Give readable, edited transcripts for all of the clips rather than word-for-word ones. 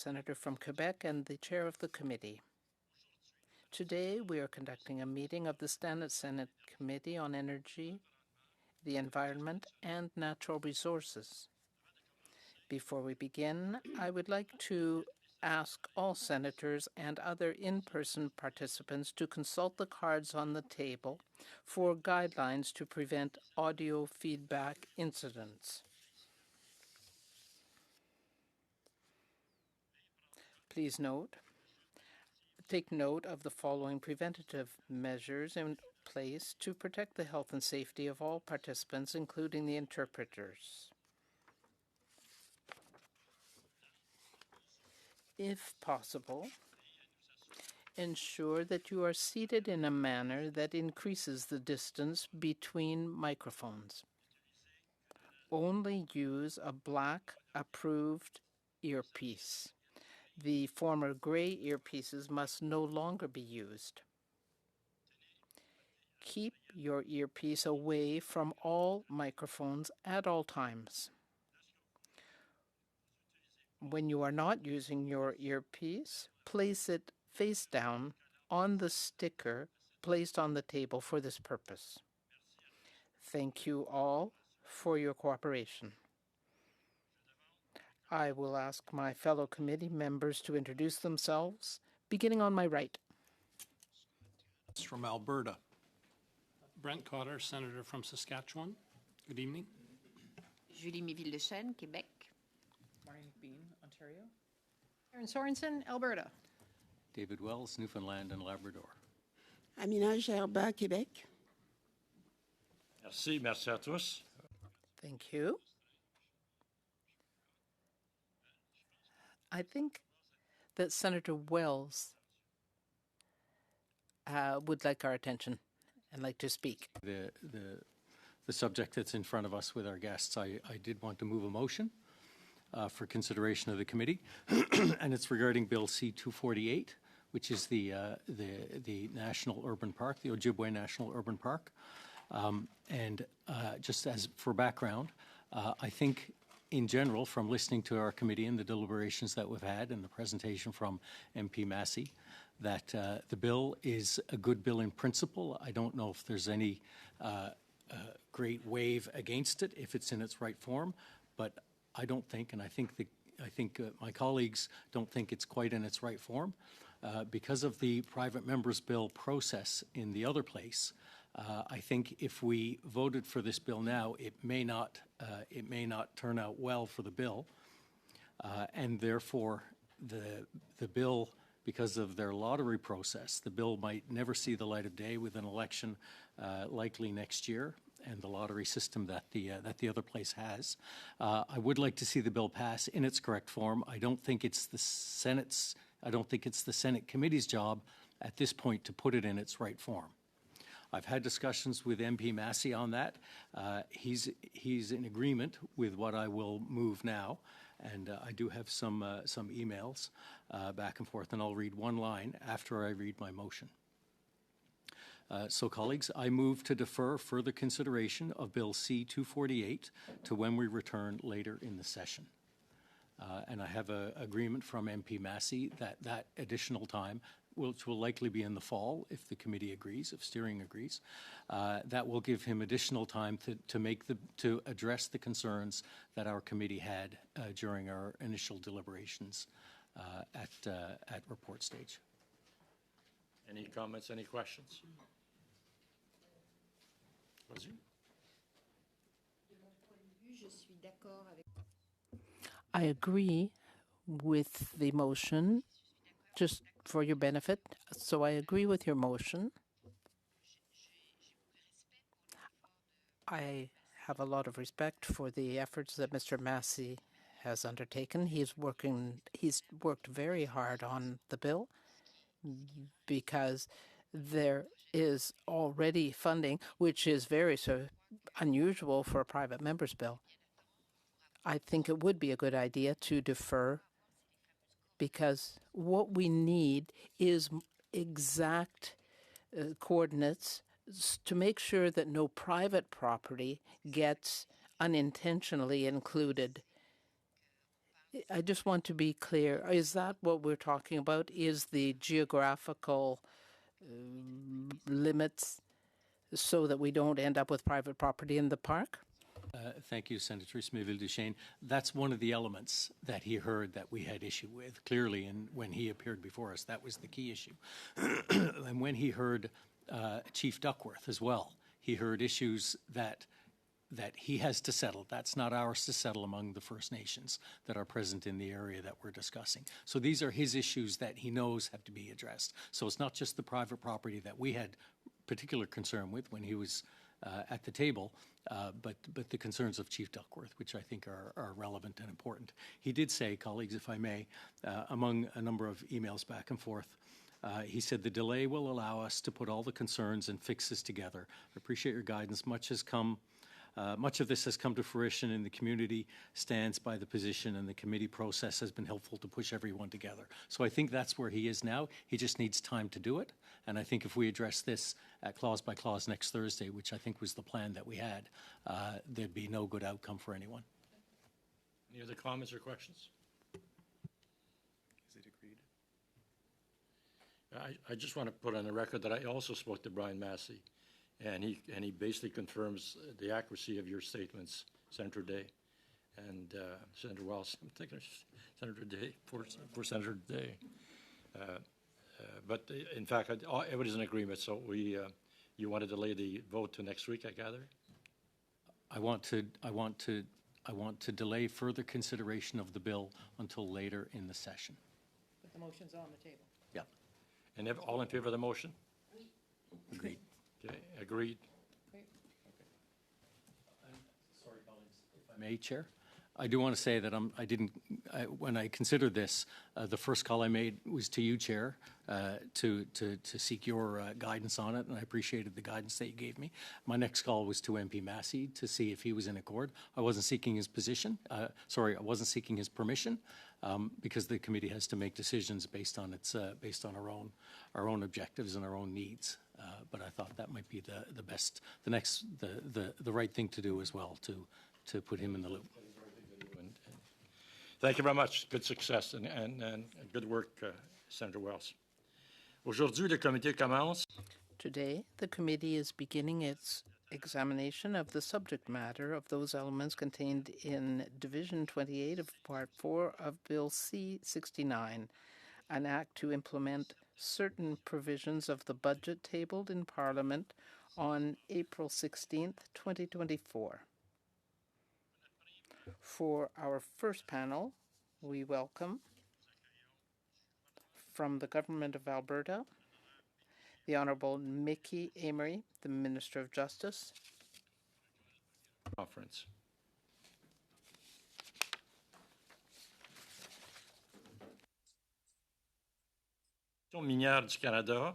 Senator from Quebec and the chair of the committee. Today, we are conducting a meeting of the Senate Committee on Energy, the Environment, and Natural Resources. Before we begin, I would like to ask all senators and other in-person participants to consult the cards on the table for guidelines to prevent audio feedback incidents. Please take note of the following preventative measures in place to protect the health and safety of all participants, including the interpreters. If possible, ensure that you are seated in a manner that increases the distance between microphones. Only use a black approved earpiece. The former gray earpieces must no longer be used. Keep your earpiece away from all microphones at all times. When you are not using your earpiece, place it face down on the sticker placed on the table for this purpose. Thank you all for your cooperation. I will ask my fellow committee members to introduce themselves, beginning on my right. From Alberta. Brent Cotter, Senator from Saskatchewan. Good evening. Julie Méville-Deschênes, Québec. Marnie McBean, Ontario. Aaron Sorensen, Alberta. David Wells, Newfoundland and Labrador. Amina Gerba, Québec. Merci à tous. Thank you. I think that Senator Wells would like our attention and like to speak. The subject that's in front of us with our guests, I did want to move a motion for consideration of the committee, and it's regarding Bill C-248, which is the National Urban Park, the Ojibwe National Urban Park. And just as for background, I think in general, from listening to our committee and the deliberations that we've had and the presentation from MP Massey, that the bill is a good bill in principle. I don't know if there's any great wave against it if it's in its right form, but I don't think, and I think my colleagues don't think it's quite in its right form. Because of the private members bill process in the other place, I think if we voted for this bill now, it may not turn out well for the bill, and therefore the bill, because of their lottery process, the bill might never see the light of day with an election likely next year, and the lottery system that the other place has. I would like to see the bill pass in its correct form. I don't think it's the Senate committee's job at this point to put it in its right form. I've had discussions with MP Massey on that. He's in agreement with what I will move now, and I do have some emails back and forth, and I'll read one line after I read my motion. So, colleagues, I move to defer further consideration of Bill C-248 to when we return later in the session. And I have an agreement from MP Massey that additional time, which will likely be in the fall if the committee agrees, if steering agrees, that will give him additional time to address the concerns that our committee had during our initial deliberations at report stage. Any comments, any questions? I agree with the motion, just for your benefit. So I agree with your motion. I have a lot of respect for the efforts that Mr. Massey has undertaken. He's worked very hard on the bill because there is already funding, which is very unusual for a private member's bill. I think it would be a good idea to defer, because what we need is exact coordinates to make sure that no private property gets unintentionally included I just want to be clear. Is that what we're talking about? Is the geographical limits so that we don't end up with private property in the park? Thank you, Senator Smithville-Duchesne. That's one of the elements that he heard that we had issue with. Clearly, and when he appeared before us, that was the key issue. And when he heard Chief Duckworth as well, he heard issues that he has to settle. That's not ours to settle among the First Nations that are present in the area that we're discussing. So these are his issues that he knows have to be addressed. So it's not just the private property that we had particular concern with when he was at the table, but the concerns of Chief Duckworth, which I think are relevant and important. He did say, colleagues, if I may, among a number of emails back and forth, he said the delay will allow us to put all the concerns and fixes together. I appreciate your guidance. Much of this has come to fruition, and the community stands by the position, and the committee process has been helpful to push everyone together. So I think that's where he is now. He just needs time to do it. And I think if we address this clause by clause next Thursday, which I think was the plan that we had, there'd be no good outcome for anyone. Any other comments or questions? Is it agreed? I just want to put on the record that I also spoke to Brian Massey, and he basically confirms the accuracy of your statements, Senator Day and Senator Wells. I'm thinking of Senator Day for Senator Day. But in fact, everybody's in agreement. So you want to delay the vote to next week, I gather? I want to delay further consideration of the bill until later in the session. But the motion's on the table. Yeah. And all in favor of the motion? Agreed. Okay, agreed. Great. Sorry, colleagues, if I may, Chair. I do want to say that when I considered this, the first call I made was to you, Chair, to seek your guidance on it, and I appreciated the guidance that you gave me. My next call was to MP Massey to see if he was in accord. I wasn't seeking his position. I wasn't seeking his permission, because the committee has to make decisions based on our own objectives and our own needs. But I thought that might be the right thing to do as well, to put him in the loop. Thank you very much. Good success and good work, Senator Wells. Aujourd'hui, le comité commence. Today, the committee is beginning its examination of the subject matter of those elements contained in Division 28 of Part 4 of Bill C-69, an act to implement certain provisions of the budget tabled in Parliament on April 16th, 2024. For our first panel, we welcome from the Government of Alberta, the Honourable Mickey Amery, the Minister of Justice. Conference. Minière du Canada,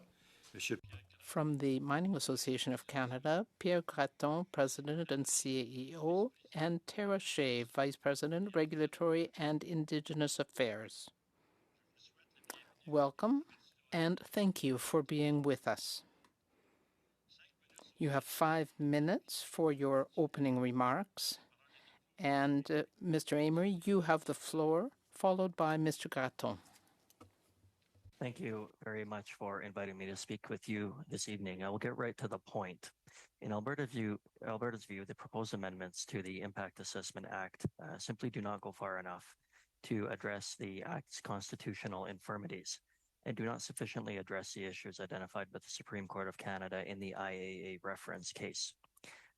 Monsieur. From the Mining Association of Canada, Pierre Graton, President and CEO, and Tara Shea, Vice President, Regulatory and Indigenous Affairs. Welcome, and thank you for being with us. You have 5 minutes for your opening remarks, and Mr. Amery, you have the floor, followed by Mr. Graton. Thank you very much for inviting me to speak with you this evening. I will get right to the point. In Alberta's view, the proposed amendments to the Impact Assessment Act simply do not go far enough to address the Act's constitutional infirmities and do not sufficiently address the issues identified by the Supreme Court of Canada in the IAA reference case.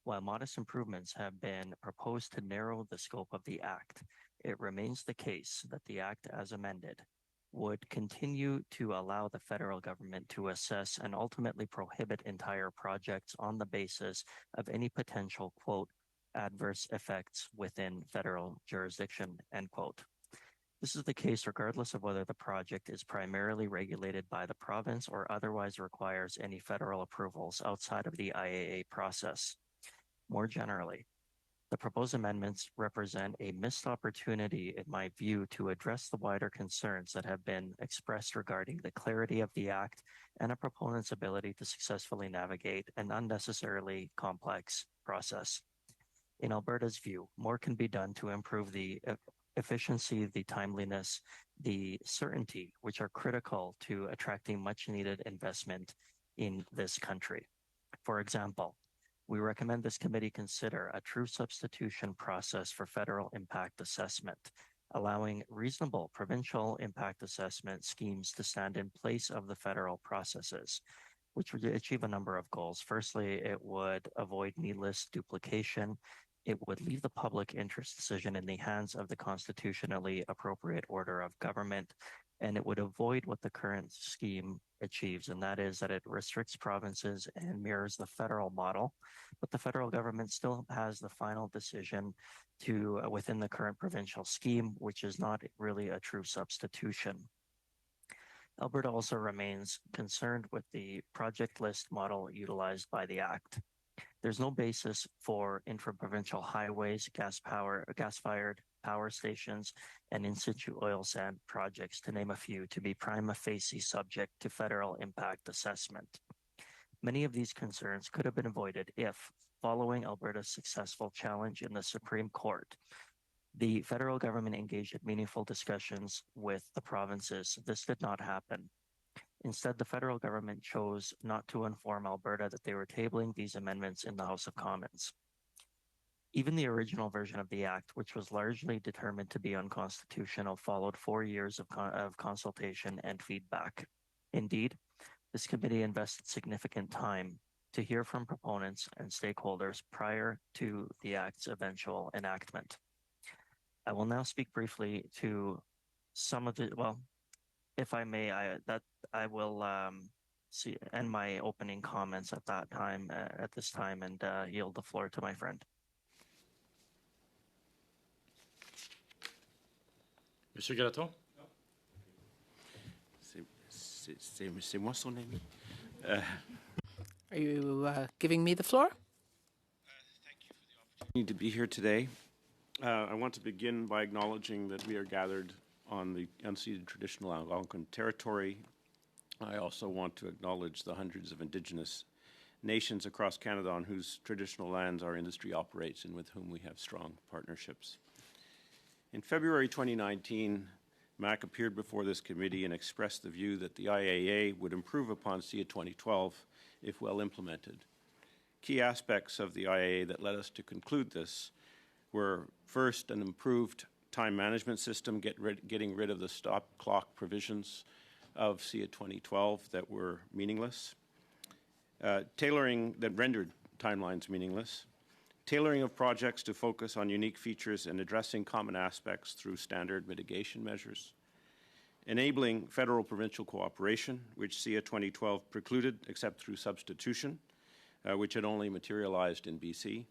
While modest improvements have been proposed to narrow the scope of the Act, it remains the case that the Act as amended would continue to allow the federal government to assess and ultimately prohibit entire projects on the basis of any potential, quote, adverse effects within federal jurisdiction, end quote. This is the case regardless of whether the project is primarily regulated by the province or otherwise requires any federal approvals outside of the IAA process. More generally, the proposed amendments represent a missed opportunity, in my view, to address the wider concerns that have been expressed regarding the clarity of the Act and a proponent's ability to successfully navigate an unnecessarily complex process. In Alberta's view, more can be done to improve the efficiency, the timeliness, the certainty, which are critical to attracting much needed investment in this country. For example, we recommend this committee consider a true substitution process for federal impact assessment, allowing reasonable provincial impact assessment schemes to stand in place of the federal processes, which would achieve a number of goals. Firstly, it would avoid needless duplication. It would leave the public interest decision in the hands of the constitutionally appropriate order of government, and it would avoid what the current scheme achieves, and that is that it restricts provinces and mirrors the federal model, but the federal government still has the final decision to within the current provincial scheme, which is not really a true substitution. Alberta also remains concerned with the project list model utilized by the Act. There's no basis for intra-provincial highways, gas-fired power stations, and in-situ oil sand projects, to name a few, to be prima facie subject to federal impact assessment. Many of these concerns could have been avoided if, following Alberta's successful challenge in the Supreme Court, the federal government engaged in meaningful discussions with the provinces. This did not happen. Instead, the federal government chose not to inform Alberta that they were tabling these amendments in the House of Commons. Even the original version of the Act, which was largely determined to be unconstitutional, followed 4 years of consultation and feedback. Indeed, this committee invested significant time to hear from proponents and stakeholders prior to the Act's eventual enactment. I will now speak briefly to some of the, well, if I may, I will end my opening comments at this time, and yield the floor to my friend. Monsieur Gratton? C'est moi son ami. Are you giving me the floor? Need to be here today. I want to begin by acknowledging that we are gathered on the unceded traditional Algonquin territory. I also want to acknowledge the hundreds of Indigenous nations across Canada on whose traditional lands our industry operates and with whom we have strong partnerships. In February 2019, MAC appeared before this committee and expressed the view that the IAA would improve upon SIA 2012 if well implemented. Key aspects of the IAA that led us to conclude this were, first, an improved time management system, getting rid of the stop clock provisions of SIA 2012 that were meaningless, tailoring that rendered timelines meaningless, tailoring of projects to focus on unique features and addressing common aspects through standard mitigation measures, enabling federal-provincial cooperation, which SIA 2012 precluded except through substitution, which had only materialized in BC,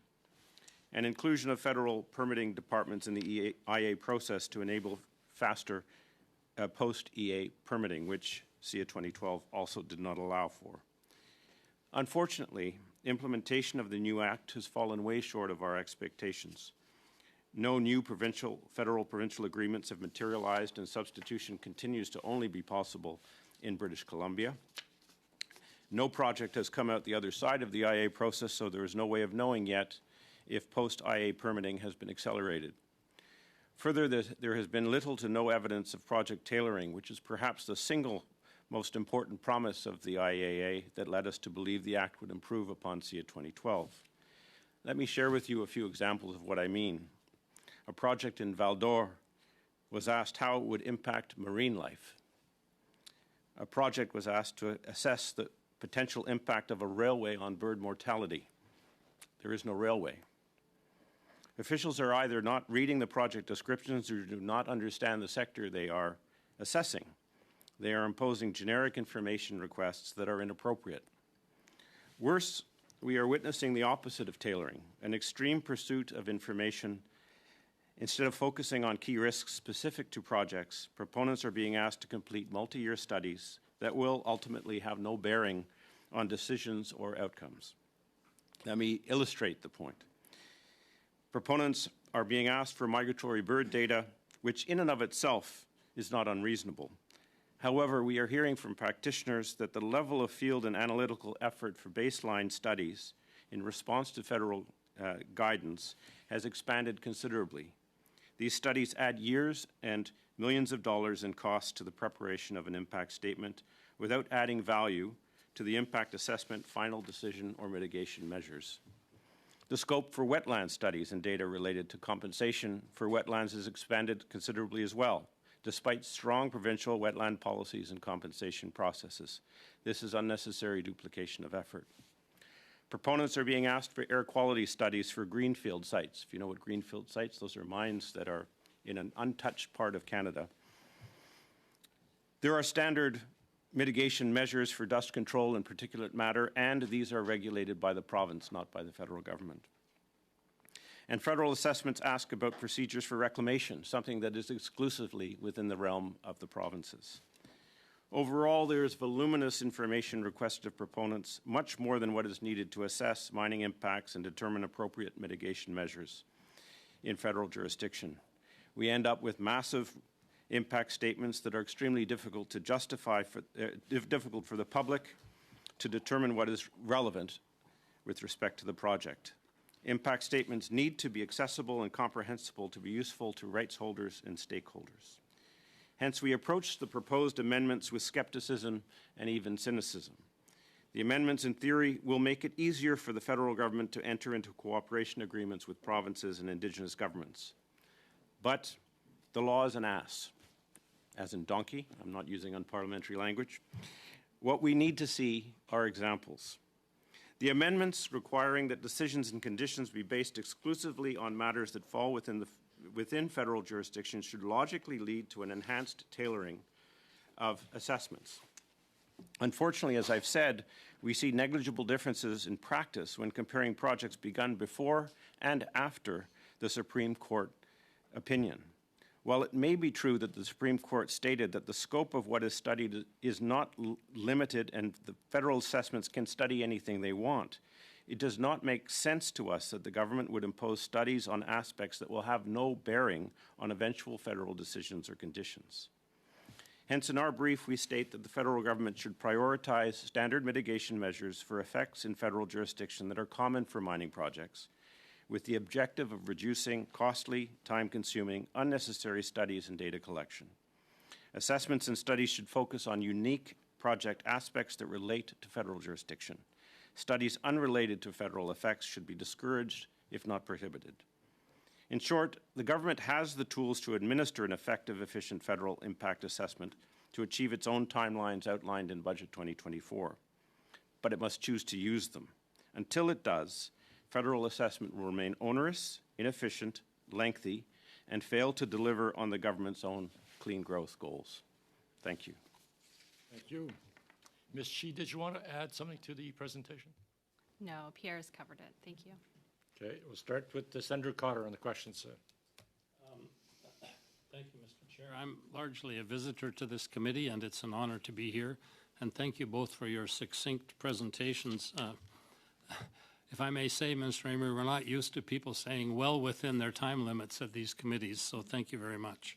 and inclusion of federal permitting departments in the IA process to enable faster post-EA permitting, which SIA 2012 also did not allow for. Unfortunately, implementation of the new Act has fallen way short of our expectations. No new federal-provincial agreements have materialized, and substitution continues to only be possible in British Columbia. No project has come out the other side of the IA process, so there is no way of knowing yet if post-IA permitting has been accelerated. Further, there has been little to no evidence of project tailoring, which is perhaps the single most important promise of the IAA that led us to believe the Act would improve upon SIA 2012. Let me share with you a few examples of what I mean. A project in Val d'Or was asked how it would impact marine life. A project was asked to assess the potential impact of a railway on bird mortality. There is no railway. Officials are either not reading the project descriptions or do not understand the sector they are assessing. They are imposing generic information requests that are inappropriate. Worse, we are witnessing the opposite of tailoring, an extreme pursuit of information. Instead of focusing on key risks specific to projects, proponents are being asked to complete multi-year studies that will ultimately have no bearing on decisions or outcomes. Let me illustrate the point. Proponents are being asked for migratory bird data, which in and of itself is not unreasonable. However, we are hearing from practitioners that the level of field and analytical effort for baseline studies in response to federal guidance has expanded considerably. These studies add years and millions of dollars in costs to the preparation of an impact statement without adding value to the impact assessment, final decision, or mitigation measures. The scope for wetland studies and data related to compensation for wetlands is expanded considerably as well, despite strong provincial wetland policies and compensation processes. This is unnecessary duplication of effort. Proponents are being asked for air quality studies for greenfield sites. If you know what greenfield sites, those are mines that are in an untouched part of Canada. There are standard mitigation measures for dust control and particulate matter, and these are regulated by the province, not by the federal government. And federal assessments ask about procedures for reclamation, something that is exclusively within the realm of the provinces. Overall, there is voluminous information requested of proponents, much more than what is needed to assess mining impacts and determine appropriate mitigation measures in federal jurisdiction. We end up with massive impact statements that are extremely difficult to justify, difficult for the public to determine what is relevant with respect to the project. Impact statements need to be accessible and comprehensible to be useful to rights holders and stakeholders. Hence, we approach the proposed amendments with skepticism and even cynicism. The amendments, in theory, will make it easier for the federal government to enter into cooperation agreements with provinces and Indigenous governments. But the law is an ass, as in donkey. I'm not using unparliamentary language. What we need to see are examples. The amendments requiring that decisions and conditions be based exclusively on matters that fall within federal jurisdiction should logically lead to an enhanced tailoring of assessments. Unfortunately, as I've said, we see negligible differences in practice when comparing projects begun before and after the Supreme Court opinion. While it may be true that the Supreme Court stated that the scope of what is studied is not limited and the federal assessments can study anything they want, it does not make sense to us that the government would impose studies on aspects that will have no bearing on eventual federal decisions or conditions. Hence, in our brief, we state that the federal government should prioritize standard mitigation measures for effects in federal jurisdiction that are common for mining projects, with the objective of reducing costly, time-consuming, unnecessary studies and data collection. Assessments and studies should focus on unique project aspects that relate to federal jurisdiction. Studies unrelated to federal effects should be discouraged, if not prohibited. In short, the government has the tools to administer an effective, efficient federal impact assessment to achieve its own timelines outlined in Budget 2024. But it must choose to use them. Until it does, federal assessment will remain onerous, inefficient, lengthy, and fail to deliver on the government's own clean growth goals. Thank you. Thank you. Ms. Shi, did you want to add something to the presentation? No, Pierre has covered it. Thank you. Okay, we'll start with Senator Cotter on the questions. Thank you, Mr. Chair. I'm largely a visitor to this committee, and it's an honor to be here. And thank you both for your succinct presentations. If I may say, Mr. Amory, we're not used to people saying well within their time limits at these committees, so thank you very much.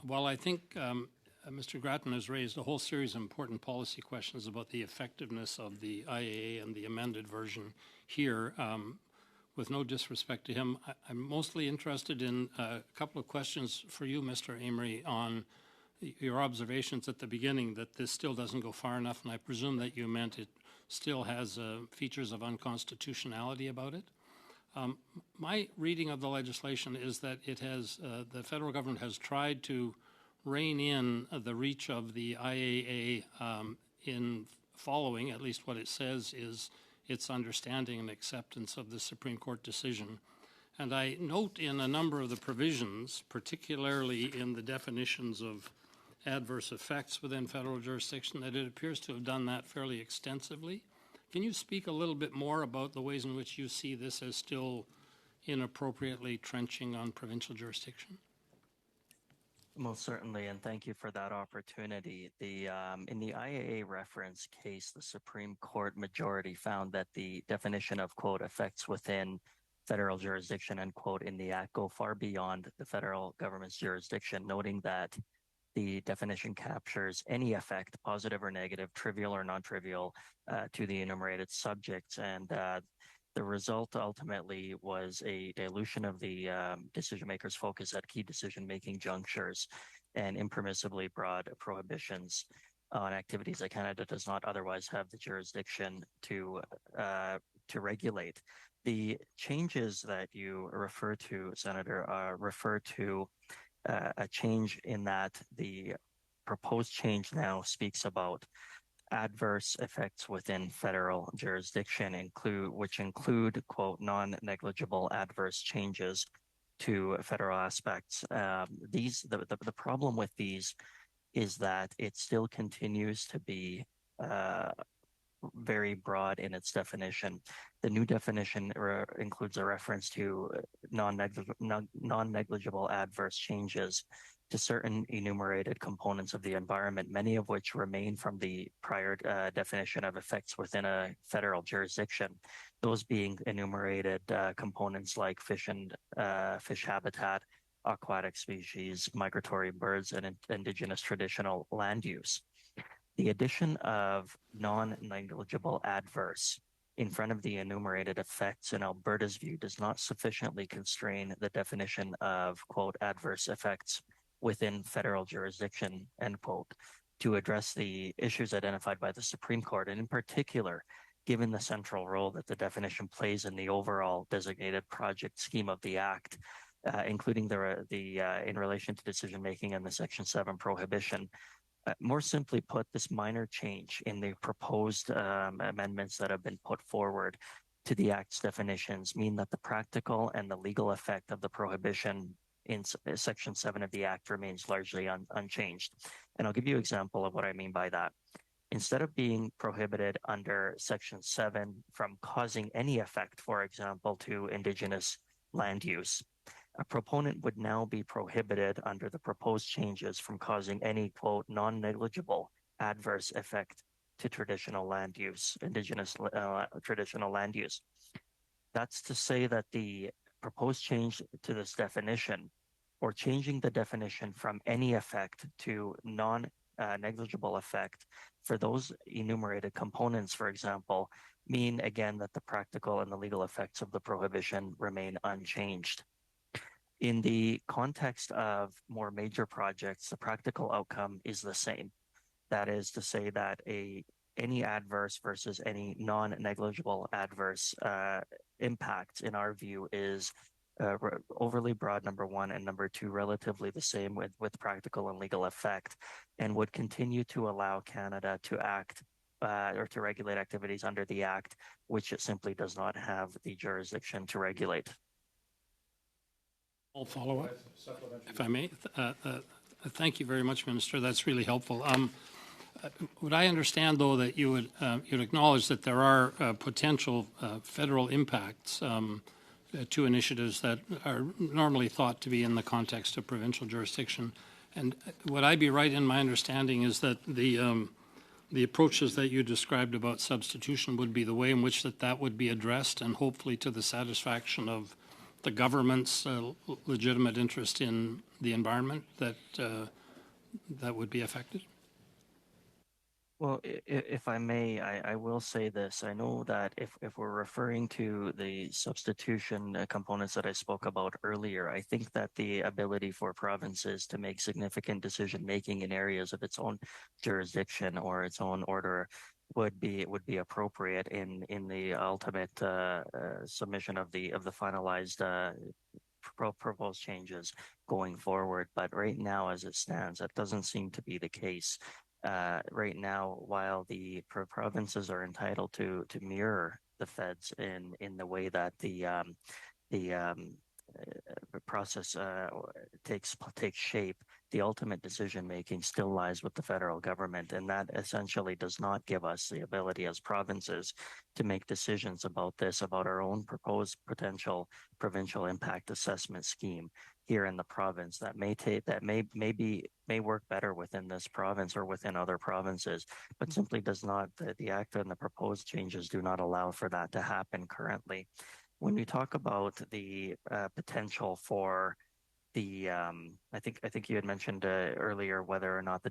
While I think Mr. Grattan has raised a whole series of important policy questions about the effectiveness of the IAA and the amended version here, with no disrespect to him, I'm mostly interested in a couple of questions for you, Mr. Amory, on your observations at the beginning that this still doesn't go far enough, and I presume that you meant it still has features of unconstitutionality about it. My reading of the legislation is that it has, the federal government has tried to rein in the reach of the IAA in following, at least what it says is its understanding and acceptance of the Supreme Court decision. And I note in a number of the provisions, particularly in the definitions of adverse effects within federal jurisdiction, that it appears to have done that fairly extensively. Can you speak a little bit more about the ways in which you see this as still inappropriately trenching on provincial jurisdiction? Most certainly, and thank you for that opportunity. In the IAA reference case, the Supreme Court majority found that the definition of, quote, effects within federal jurisdiction, end quote, in the Act go far beyond the federal government's jurisdiction, noting that the definition captures any effect, positive or negative, trivial or non-trivial, to the enumerated subjects. And The result ultimately was a dilution of the decision makers' focus at key decision making junctures and impermissibly broad prohibitions on activities that Canada does not otherwise have the jurisdiction to regulate. The changes that you refer to, Senator, refer to a change in that the proposed change now speaks about adverse effects within federal jurisdiction, which include, quote, non-negligible adverse changes to federal aspects. The problem with these is that it still continues to be very broad in its definition. The new definition includes a reference to non-negligible adverse changes to certain enumerated components of the environment, many of which remain from the prior definition of effects within a federal jurisdiction. Those being enumerated components like fish habitat, aquatic species, migratory birds, and indigenous traditional land use. The addition of non-negligible adverse in front of the enumerated effects in Alberta's view does not sufficiently constrain the definition of, quote, adverse effects within federal jurisdiction, end quote, to address the issues identified by the Supreme Court, and in particular, given the central role that the definition plays in the overall designated project scheme of the Act, including in relation to decision making and the Section 7 prohibition. More simply put, this minor change in the proposed amendments that have been put forward to the Act's definitions mean that the practical and the legal effect of the prohibition in Section 7 of the Act remains largely unchanged. And I'll give you an example of what I mean by that. Instead of being prohibited under Section 7 from causing any effect, for example, to Indigenous land use, a proponent would now be prohibited under the proposed changes from causing any, quote, non-negligible adverse effect to traditional land use, Indigenous traditional land use. That's to say that the proposed change to this definition, or changing the definition from any effect to non-negligible effect for those enumerated components, for example, mean again that the practical and the legal effects of the prohibition remain unchanged. In the context of more major projects, the practical outcome is the same. That is to say that any adverse versus any non-negligible adverse impact, in our view, is overly broad, number one, and number two, relatively the same with practical and legal effect, and would continue to allow Canada to act or to regulate activities under the Act, which it simply does not have the jurisdiction to regulate. I'll follow up, if I may. Thank you very much, Minister. That's really helpful. Would I understand, though, that you would you'd acknowledge that there are potential federal impacts to initiatives that are normally thought to be in the context of provincial jurisdiction? And would I be right in my understanding is that the approaches that you described about substitution would be the way in which that would be addressed, and hopefully to the satisfaction of the government's legitimate interest in the environment that would be affected? Well, if I may, I will say this. I know that if we're referring to the substitution components that I spoke about earlier, I think that the ability for provinces to make significant decision-making in areas of its own jurisdiction or its own order would be appropriate in the ultimate submission of the finalized proposed changes going forward. But right now, as it stands, that doesn't seem to be the case. Right now, while the provinces are entitled to mirror the feds in the way that the process takes shape, the ultimate decision making still lies with the federal government, and that essentially does not give us the ability as provinces to make decisions about our own proposed potential provincial impact assessment scheme here in the province that may work better within this province or within other provinces, but simply does not. The Act and the proposed changes do not allow for that to happen currently. When we talk about the potential for I think you had mentioned earlier whether or not the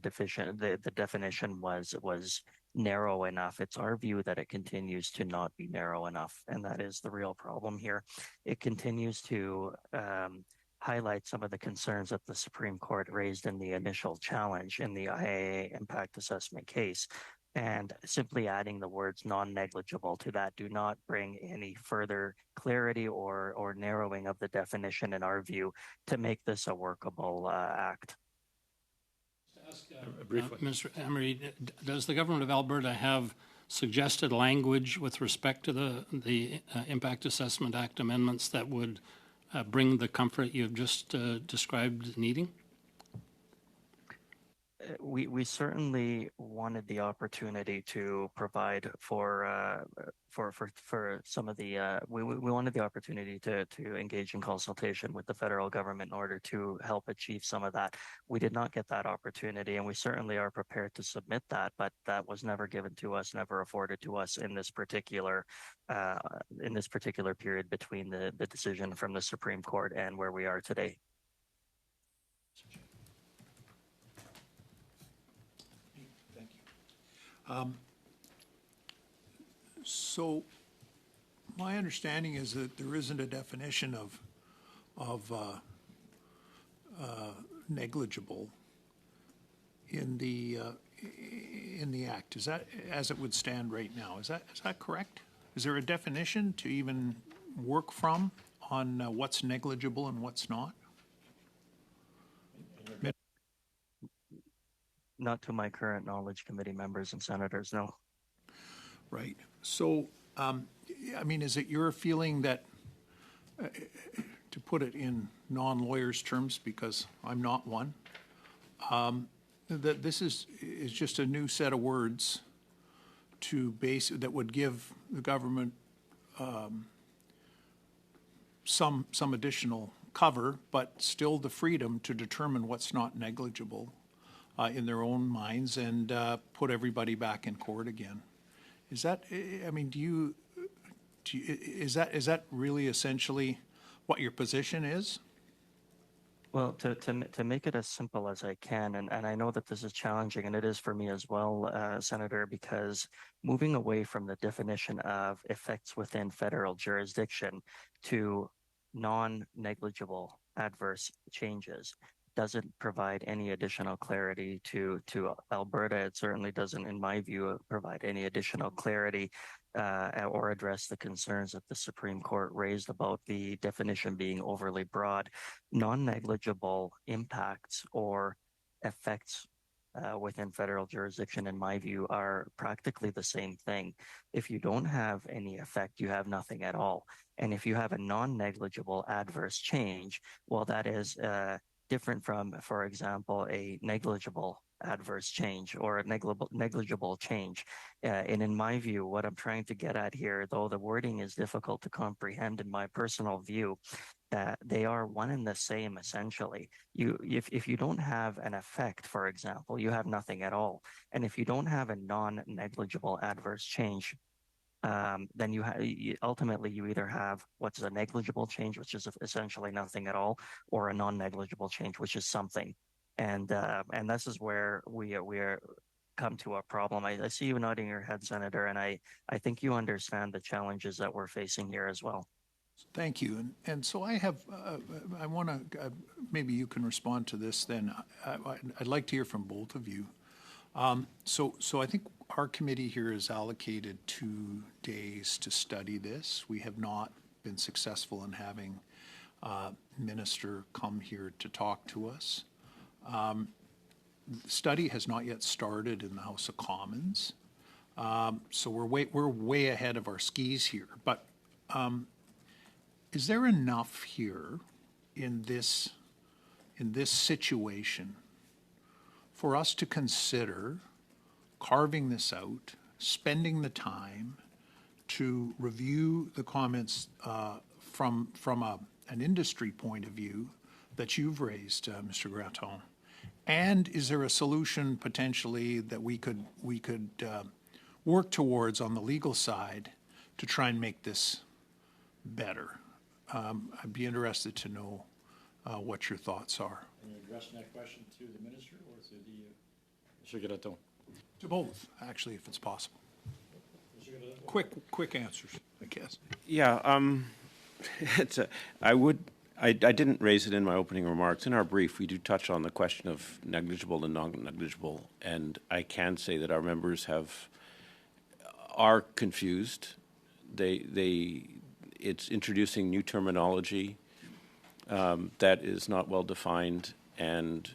definition was narrow enough. It's our view that it continues to not be narrow enough, and that is the real problem here. It continues to highlight some of the concerns that the Supreme Court raised in the initial challenge in the IAA impact assessment case. And simply adding the words non-negligible to that do not bring any further clarity or narrowing of the definition in our view to make this a workable act. Briefly. Mr. Emery, does the government of Alberta have suggested language with respect to the Impact Assessment Act amendments that would bring the comfort you've just described needing? We certainly wanted the opportunity to provide for some of the we wanted the opportunity to engage in consultation with the federal government in order to help achieve some of that. We did not get that opportunity, and we certainly are prepared to submit that, but that was never given to us, never afforded to us in this particular period between the decision from the Supreme Court and where we are today. So my understanding is that there isn't a definition of negligible in the act. Is that as it would stand right now? Is that correct? Is there a definition to even work from on what's negligible and what's not? Not to my current knowledge, committee members and senators, no. Right. So, I mean, is it your feeling that, to put it in non-lawyers' terms, because I'm not one, that this is just a new set of words that would give the government some additional cover, but still the freedom to determine what's not negligible in their own minds and put everybody back in court again? Is that, I mean, is that really essentially what your position is? Well, to make it as simple as I can, and I know that this is challenging, and it is for me as well, Senator, because moving away from the definition of effects within federal jurisdiction to non-negligible adverse changes doesn't provide any additional clarity to Alberta. It certainly doesn't, in my view, provide any additional clarity or address the concerns that the Supreme Court raised about the definition being overly broad. Non-negligible impacts or effects within federal jurisdiction, in my view, are practically the same thing. If you don't have any effect, you have nothing at all. And if you have a non-negligible adverse change, well, that is different from, for example, a negligible adverse change or a negligible change. And in my view, what I'm trying to get at here, though the wording is difficult to comprehend in my personal view, they are one and the same essentially. If you don't have an effect, for example, you have nothing at all. And if you don't have a non-negligible adverse change, then ultimately you either have what's a negligible change, which is essentially nothing at all, or a non-negligible change, which is something. And this is where we are come to a problem. I see you nodding your head, Senator, and I think you understand the challenges that we're facing here as well. Thank you. And so I have, I want to, maybe you can respond to this then. I'd like to hear from both of you. So I think our committee here is allocated 2 days to study this. We have not been successful in having minister come here to talk to us. The study has not yet started in the House of Commons. So we're way ahead of our skis here. But is there enough here in this situation for us to consider carving this out, spending the time to review the comments from an industry point of view that you've raised, Mr. Gratton? And is there a solution potentially that we could work towards on the legal side to try and make this better? I'd be interested to know what your thoughts are. Are you addressing that question to the minister or to the, Mr. Gratton? To both, actually, if it's possible. Quick answers, I guess. Yeah, I didn't raise it in my opening remarks. In our brief, we do touch on the question of negligible and non-negligible, and I can say that our members are confused. It's introducing new terminology that is not well defined, and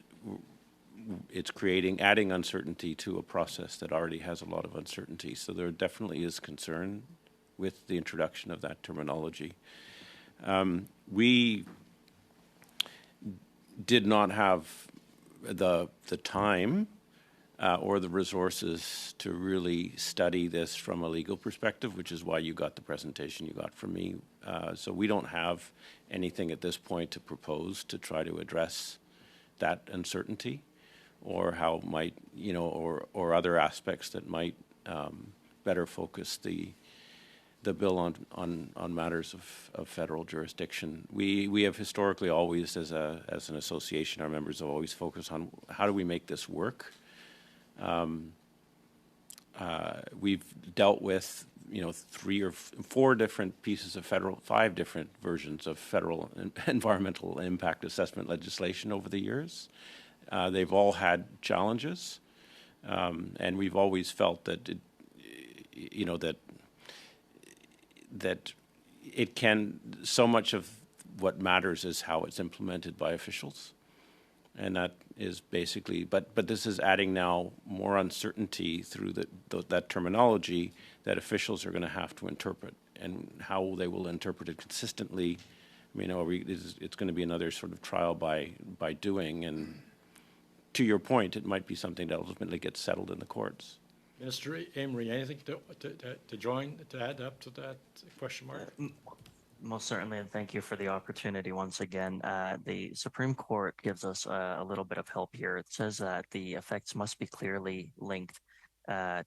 it's adding uncertainty to a process that already has a lot of uncertainty. So there definitely is concern with the introduction of that terminology. We did not have the time or the resources to really study this from a legal perspective, which is why you got the presentation you got from me. So we don't have anything at this point to propose to try to address that uncertainty, or how might, or other aspects that might better focus the bill on matters of federal jurisdiction. We have historically always, as an association, our members have always focused on how do we make this work. We've dealt with 3 or 4 different pieces of 5 different versions of federal environmental impact assessment legislation over the years. They've all had challenges, and we've always felt that that it can, so much of what matters is how it's implemented by officials. And that is basically, but this is adding now more uncertainty through that terminology that officials are going to have to interpret, and how they will interpret it consistently. It's going to be another sort of trial by doing, and to your point, it might be something that ultimately gets settled in the courts. Minister Amory, anything to add up to that question mark? Most certainly, and thank you for the opportunity once again. The Supreme Court gives us a little bit of help here. It says that the effects must be clearly linked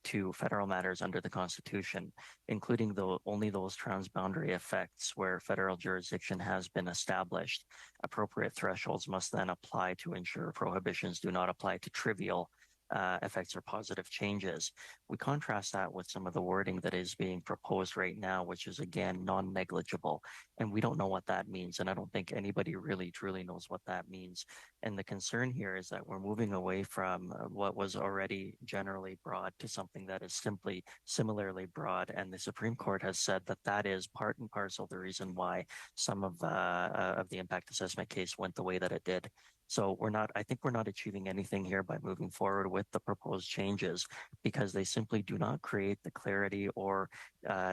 to federal matters under the Constitution, including only those transboundary effects where federal jurisdiction has been established. Appropriate thresholds must then apply to ensure prohibitions do not apply to trivial effects or positive changes. We contrast that with some of the wording that is being proposed right now, which is again non-negligible, and we don't know what that means, and I don't think anybody really truly knows what that means. And the concern here is that we're moving away from what was already generally broad to something that is simply similarly broad, and the Supreme Court has said that that is part and parcel the reason why some of the impact assessment case went the way that it did. So I think we're not achieving anything here by moving forward with the proposed changes, because they simply do not create the clarity, or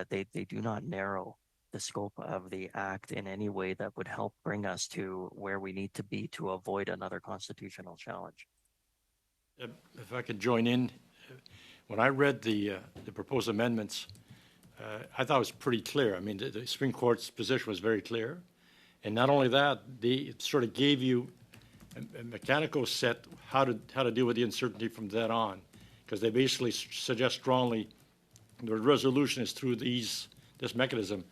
they do not narrow the scope of the act in any way that would help bring us to where we need to be to avoid another constitutional challenge. If I could join in, when I read the proposed amendments, I thought it was pretty clear. I mean, the Supreme Court's position was very clear. And not only that, they sort of gave you a mechanical set how to deal with the uncertainty from then on, because they basically suggest strongly the resolution is through this mechanism.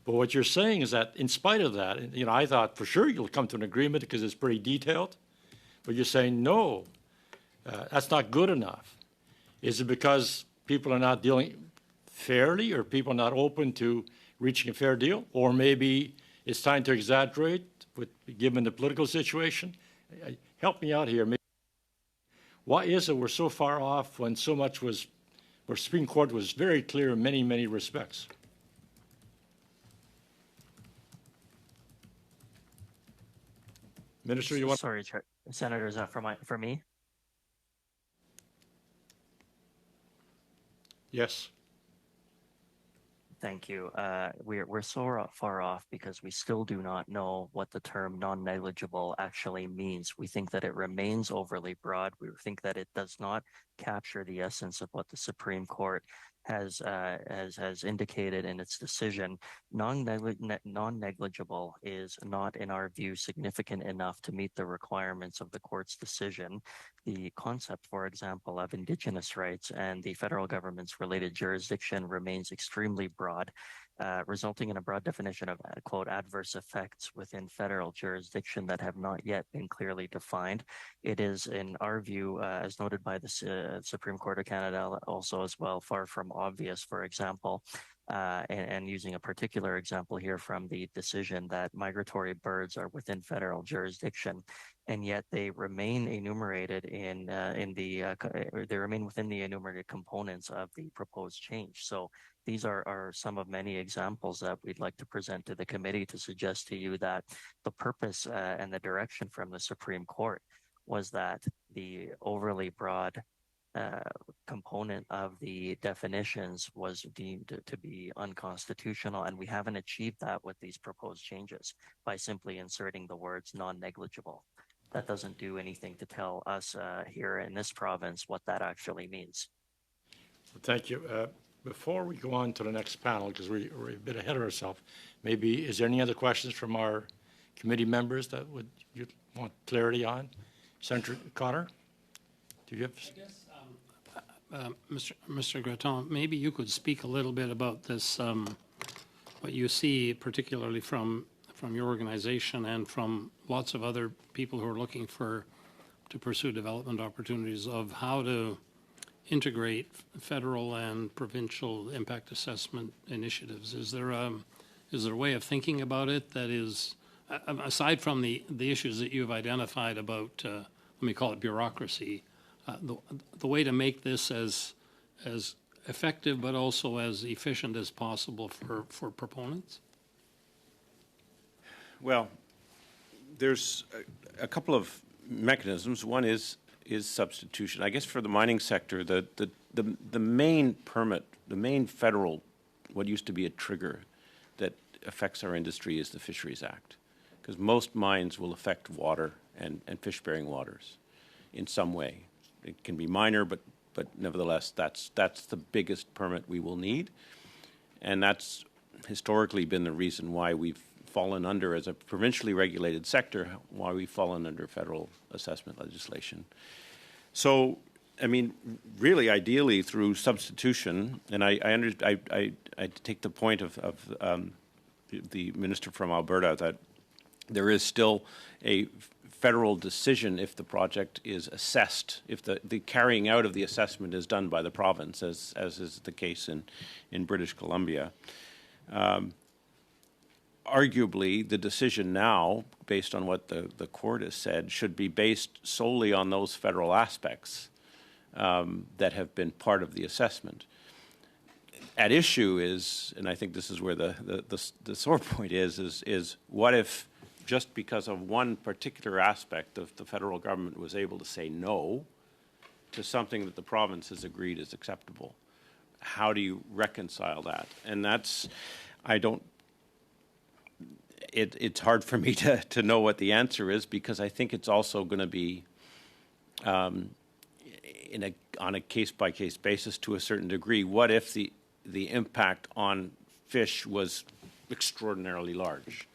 But what you're saying is that in spite of that, I thought for sure you'll come to an agreement because it's pretty detailed, but you're saying no, that's not good enough. Is it because people are not dealing fairly, or people are not open to reaching a fair deal, or maybe it's time to exaggerate given the political situation? Help me out here. Why is it we're so far off when so much where Supreme Court was very clear in many, many respects? Minister, you want? Sorry, Senator, is that for me? Yes. Thank you. We're so far off because we still do not know what the term non-negligible actually means. We think that it remains overly broad. We think that it does not capture the essence of what the Supreme Court has indicated in its decision. Non-negligible is not, in our view, significant enough to meet the requirements of the court's decision. The concept, for example, of Indigenous rights and the federal government's related jurisdiction remains extremely broad. resulting in a broad definition of, quote, adverse effects within federal jurisdiction that have not yet been clearly defined. It is, in our view, as noted by the Supreme Court of Canada, also as well, far from obvious, for example, and using a particular example here from the decision that migratory birds are within federal jurisdiction, and yet they remain enumerated they remain within the enumerated components of the proposed change. So these are some of many examples that we'd like to present to the committee to suggest to you that the purpose and the direction from the Supreme Court was that the overly broad component of the definitions was deemed to be unconstitutional, and we haven't achieved that with these proposed changes by simply inserting the words non-negligible. That doesn't do anything to tell us here in this province what that actually means. Thank you. Before we go on to the next panel, because we're a bit ahead of ourselves, maybe is there any other questions from our committee members that you want clarity on? Senator Connor, do you have? I guess, Mr. Gratton, maybe you could speak a little bit about this, what you see particularly from your organization and from lots of other people who are looking to pursue development opportunities of how to integrate federal and provincial impact assessment initiatives. Is there a way of thinking about it that is, aside from the issues that you've identified about, let me call it bureaucracy, the way to make this as effective but also as efficient as possible for proponents? Well, there's a couple of mechanisms. One is substitution. I guess for the mining sector, the main permit, the main federal, what used to be a trigger that affects our industry is the Fisheries Act, because most mines will affect water and fish-bearing waters in some way. It can be minor, but nevertheless, that's the biggest permit we will need, and that's historically been the reason why we've fallen under, as a provincially regulated sector, why we've fallen under federal assessment legislation. So, I mean, really, ideally, through substitution, and I take the point of the minister from Alberta that there is still a federal decision if the project is assessed, if the carrying out of the assessment is done by the province, as is the case in British Columbia. Arguably, the decision now, based on what the court has said, should be based solely on those federal aspects that have been part of the assessment. At issue is, and I think this is where the sore point is what if, just because of one particular aspect of the federal government was able to say no to something that the province has agreed is acceptable? How do you reconcile that? And that's, it's hard for me to know what the answer is, because I think it's also going to be on a case-by-case basis to a certain degree. What if the impact on fish was extraordinarily large?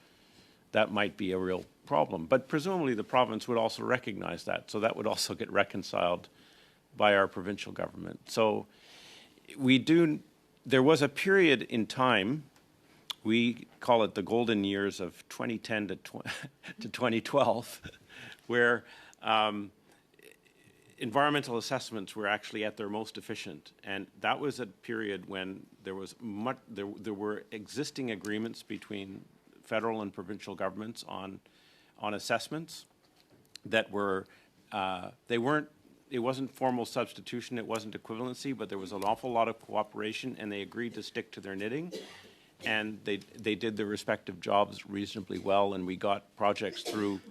That might be a real problem. But presumably the province would also recognize that, so that would also get reconciled by our provincial government. So there was a period in time, we call it the golden years of 2010 to 2012, where environmental assessments were actually at their most efficient, and that was a period when there were existing agreements between federal and provincial governments on assessments that were it wasn't formal substitution, it wasn't equivalency, but there was an awful lot of cooperation, and they agreed to stick to their knitting, and they did their respective jobs reasonably well, and we got projects through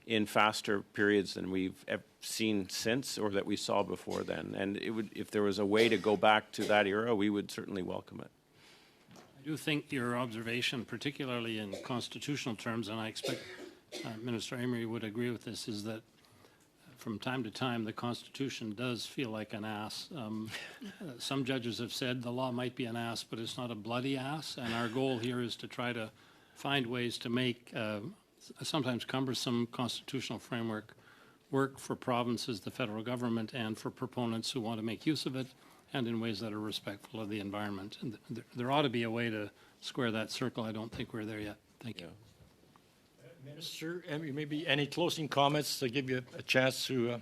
in faster periods than we've seen since, or that we saw before then. And if there was a way to go back to that era, we would certainly welcome it. I do think your observation, particularly in constitutional terms, and I expect Minister Amory would agree with this, is that from time to time the Constitution does feel like an ass. Some judges have said the law might be an ass, but it's not a bloody ass, and our goal here is to try to find ways to make a sometimes cumbersome constitutional framework work for provinces, the federal government, and for proponents who want to make use of it, and in ways that are respectful of the environment. And there ought to be a way to square that circle. I don't think we're there yet. Thank you. Minister, maybe any closing comments to give you a chance to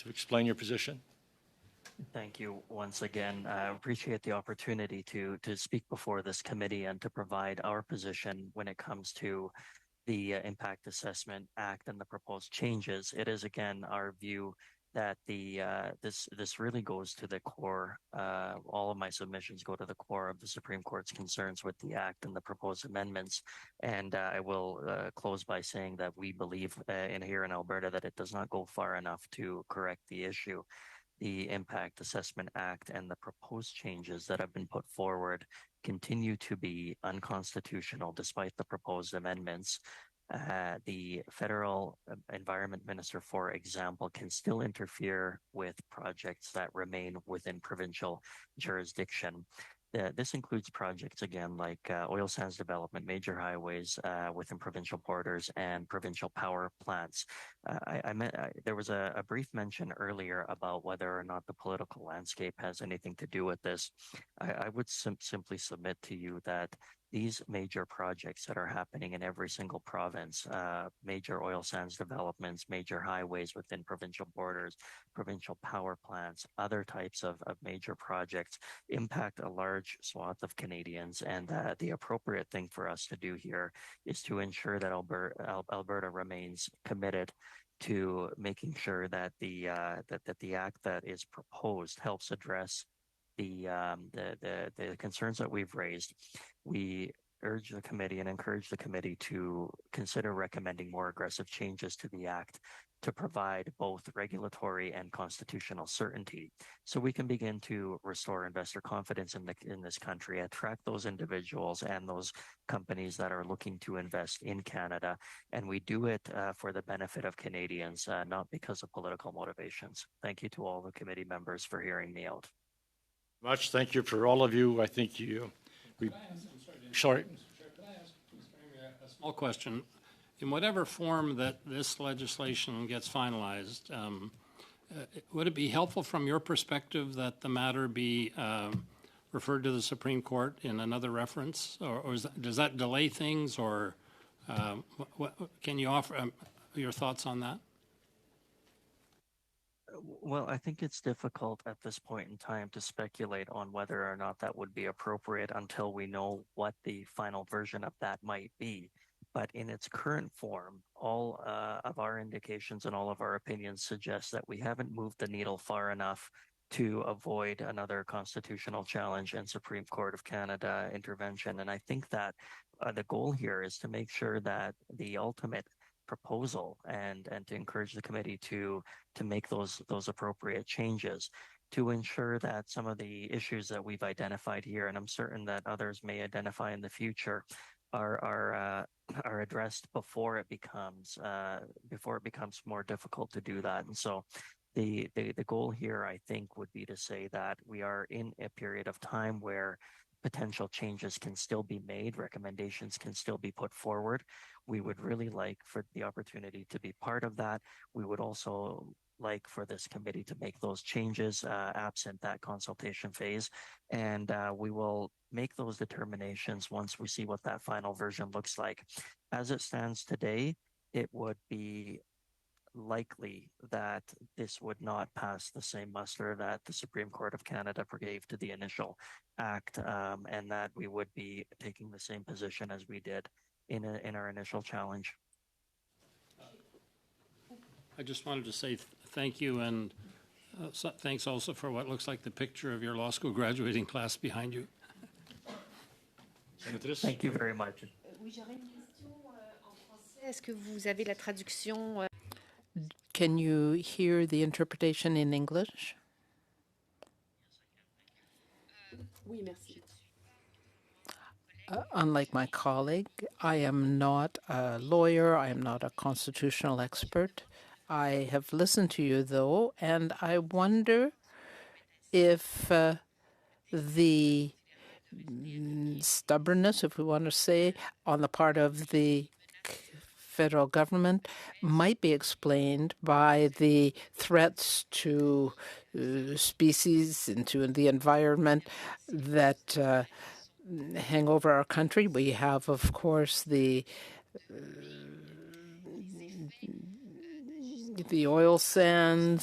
explain your position? Thank you once again. I appreciate the opportunity to speak before this committee and to provide our position when it comes to the Impact Assessment Act and the proposed changes. It is again our view that this really goes to the core. All of my submissions go to the core of the Supreme Court's concerns with the Act and the proposed amendments. And I will close by saying that we believe here in Alberta that it does not go far enough to correct the issue. The Impact Assessment Act and the proposed changes that have been put forward continue to be unconstitutional despite the proposed amendments. The federal environment minister, for example, can still interfere with projects that remain within provincial jurisdiction. This includes projects, again, like oil sands development, major highways within provincial borders, and provincial power plants. There was a brief mention earlier about whether or not the political landscape has anything to do with this. I would simply submit to you that these major projects that are happening in every single province, major oil sands developments, major highways within provincial borders, provincial power plants, other types of major projects impact a large swath of Canadians. And the appropriate thing for us to do here is to ensure that Alberta remains committed to making sure that the act that is proposed helps address the concerns that we've raised. We urge the committee and encourage the committee to consider recommending more aggressive changes to the Act to provide both regulatory and constitutional certainty so we can begin to restore investor confidence in this country, attract those individuals and those companies that are looking to invest in Canada. And we do it for the benefit of Canadians, not because of political motivations. Thank you to all the committee members for hearing me out. Much. Thank you for all of you. I think you. Sorry. Could I ask a small question? In whatever form that this legislation gets finalized, would it be helpful from your perspective that the matter be referred to the Supreme Court in another reference, or does that delay things, or can you offer your thoughts on that? Well, I think it's difficult at this point in time to speculate on whether or not that would be appropriate until we know what the final version of that might be. But in its current form, all of our indications and all of our opinions suggest that we haven't moved the needle far enough to avoid another constitutional challenge and Supreme Court of Canada intervention. And I think that the goal here is to make sure that the ultimate proposal and to encourage the committee to make those appropriate changes to ensure that some of the issues that we've identified here, and I'm certain that others may identify in the future, are addressed before it becomes more difficult to do that. And so the goal here, I think, would be to say that we are in a period of time where potential changes can still be made, recommendations can still be put forward. We would really like for the opportunity to be part of that. We would also like for this committee to make those changes absent that consultation phase. And we will make those determinations once we see what that final version looks like. As it stands today, it would be likely that this would not pass the same muster that the Supreme Court of Canada gave to the initial act, and that we would be taking the same position as we did in our initial challenge. I just wanted to say thank you, and thanks also for what looks like the picture of your law school graduating class behind you. Thank you very much. Oui, j'aurais une question en français. Est-ce que vous avez la traduction? Can you hear the interpretation in English? Oui, merci. Unlike my colleague, I am not a lawyer. I am not a constitutional expert. I have listened to you, though, and I wonder if the stubbornness, if we want to say, on the part of the federal government might be explained by the threats to species and to the environment that hang over our country. We have, of course, the oil sands